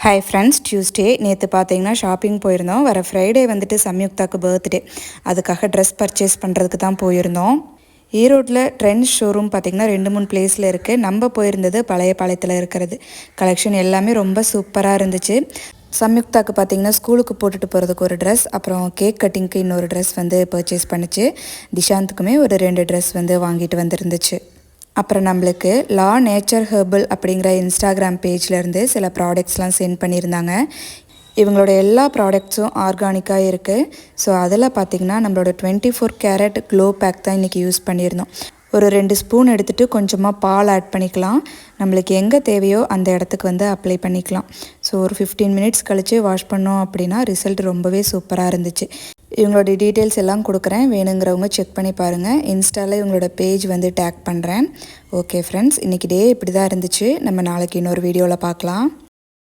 Hi friends, Tuesday நேற்று பார்த்தீங்கன்னா shopping போயிருந்தோம். வர ஃப்ரைடே வந்துட்டு சம்யுக்தாக்கு பர்த்டே, அதுக்காக ட்ரெஸ் பர்ச்சேஸ் பண்ணுறதுக்கு தான் போயிருந்தோம். ஈரோட்டில் ட்ரெண்ட்ஸ் ஷோரூம் பார்த்திங்கன்னா 2-3 பிளேஸில் இருக்குது. நம்ம போயிருந்தது பழைய பாளையத்தில் இருக்கிறது. கலெக்ஷன் எல்லாமே ரொம்ப சூப்பராக இருந்துச்சு. சம்யுக்தாக்கு பார்த்திங்கன்னா ஸ்கூலுக்கு போட்டுட்டு போகிறதுக்கு ஒரு ட்ரெஸ், அப்புறம் கேக் கட்டிங்க்கு இன்னொரு ட்ரெஸ் வந்து பர்ச்சேஸ் பண்ணிச்சு. டிஷாந்துக்குமே ஒரு 2 ட்ரெஸ் வந்து வாங்கிட்டு வந்துருந்துச்சு. அப்புறம் நம்மளுக்கு லா நேச்சர் ஹெர்பல் அப்படிங்கிற இன்ஸ்டாகிராம் பேஜ்லேருந்து சில ப்ராடக்ட்ஸ்லாம் சென்ட் பண்ணியிருந்தாங்க. இவங்களோட எல்லா ப்ராடக்ட்ஸும் ஆர்கானிக்காக இருக்குது. ஸோ அதில் பார்த்திங்கன்னா நம்மளோட 24 கேரட் க்ளோ பேக் தான் இன்றைக்கி யூஸ் பண்ணியிருந்தோம். ஒரு 2 ஸ்பூன் எடுத்துகிட்டு கொஞ்சமாக பால் ஆட் பண்ணிக்கலாம். நம்மளுக்கு எங்கே தேவையோ அந்த இடத்துக்கு வந்து அப்ளை பண்ணிக்கலாம். ஸோ ஒரு 15 மினிட்ஸ் கழித்து வாஷ் பண்ணோம் அப்படின்னா ரிசல்ட் ரொம்பவே சூப்பராக இருந்துச்சு. இவங்களோட டீட்டெயில்ஸ் எல்லாம் கொடுக்குறேன், வேணுங்கிறவங்க செக் பண்ணி பாருங்கள். இன்ஸ்டாவில் இவங்களோட பேஜ் வந்து டேக் பண்ணுறேன். ஓகே ஃப்ரெண்ட்ஸ், இன்றைக்கி டே இப்படி தான் இருந்துச்சு. நம்ம நாளைக்கு இன்னொரு வீடியோவில் பார்க்கலாம்.